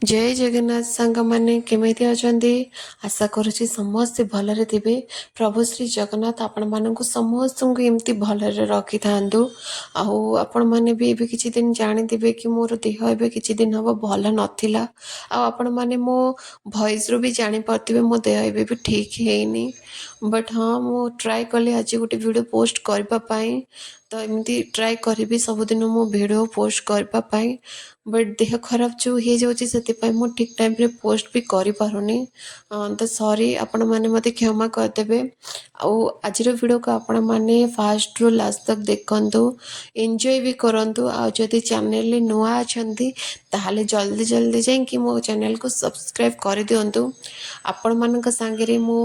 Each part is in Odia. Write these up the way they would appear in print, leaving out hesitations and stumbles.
जय जगन्नाथ सांग माने केमिति अछंती आशा करूची समस्त भलरे थिबे। प्रभु श्री जगन्नाथ आपण मानकु समस्त को एमती भलरे रखि थांदु। आउ आपण माने भी एबे किछि दिन जानि दिबे कि मोर देह एबे किछि दिन हबो भल नथिला। आ आपण माने मो वॉइस रो भी जानि परतिबे मो देह एबे भी ठीक हेइनी। बट हाँ मो ट्राई कली आज गोटे वीडियो पोस्ट करबा पई। तो एमती ट्राई करबी सबुदिन मो वीडियो पोस्ट करबा पई। बट देह खराब जो हो जाଉଛି ସେଥିପାଇଁ ମୁଁ ଠିକ୍ ଟାଇମ୍ରେ ପୋଷ୍ଟ ବି କରିପାରୁନି। ତ ସରି ଆପଣମାନେ ମୋତେ କ୍ଷମା କରିଦେବେ। ଆଉ ଆଜିର ଭିଡ଼ିଓକୁ ଆପଣମାନେ ଫାଷ୍ଟରୁ ଲାଷ୍ଟ ତକ୍ ଦେଖନ୍ତୁ, ଏନ୍ଜୟ ବି କରନ୍ତୁ। ଆଉ ଯଦି ଚ୍ୟାନେଲରେ ନୂଆ ଅଛନ୍ତି ତାହେଲେ ଜଲ୍ଦି ଜଲ୍ଦି ଯାଇକି ମୋ ଚ୍ୟାନେଲକୁ ସବସ୍କ୍ରାଇବ୍ କରିଦିଅନ୍ତୁ। ଆପଣମାନଙ୍କ ସାଙ୍ଗରେ ମୁଁ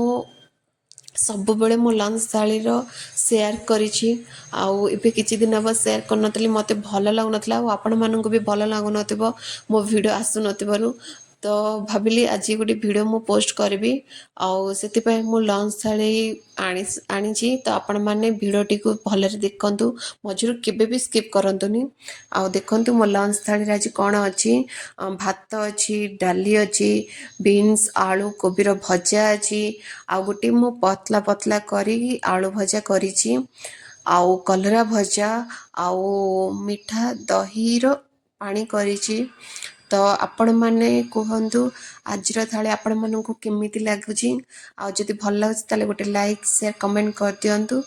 ସବୁବେଳେ ମୋ ଲଞ୍ଚ ଥାଳିର ସେୟାର କରିଛି। ଆଉ ଏବେ କିଛି ଦିନ ହେବ ସେୟାର କରିନଥିଲି, ମୋତେ ଭଲ ଲାଗୁନଥିଲା ଆଉ ଆପଣମାନଙ୍କୁ ବି ଭଲ ଲାଗୁନଥିବ ମୋ ଭିଡ଼ିଓ ଆସୁନଥିବାରୁ। ତ ଭାବିଲି ଆଜି ଗୋଟେ ଭିଡ଼ିଓ ମୁଁ ପୋଷ୍ଟ କରିବି। ଆଉ ସେଥିପାଇଁ ମୁଁ ଲଞ୍ଚ ଥାଳି ଆଣିଛି। ତ ଆପଣମାନେ ଭିଡ଼ିଓଟିକୁ ଭଲରେ ଦେଖନ୍ତୁ, ମଝିରୁ କେବେ ବି ସ୍କିପ୍ କରନ୍ତୁନି। ଆଉ ଦେଖନ୍ତୁ ମୋ ଲଞ୍ଚ ଥାଳିରେ ଆଜି କ'ଣ ଅଛି। ଭାତ ଅଛି, ଡାଲି ଅଛି, ବିନ୍ସ ଆଳୁ କୋବିର ଭଜା ଅଛି, ଆଉ ଗୋଟେ ମୁଁ ପତଲା ପତଲା କରି ଆଳୁ ଭଜା କରିଛି, ଆଉ କଲରା ଭଜା, ଆଉ ମିଠା ଦହିର ପାଣି କରିଛି। ତ ଆପଣମାନେ କୁହନ୍ତୁ ଆଜିର ଥାଳି ଆପଣମାନଙ୍କୁ କେମିତି ଲାଗୁଛି। ଆଉ ଯଦି ଭଲ ଲାଗୁଛି ତାହେଲେ ଗୋଟେ ଲାଇକ୍ ସେୟାର କମେଣ୍ଟ କରିଦିଅନ୍ତୁ।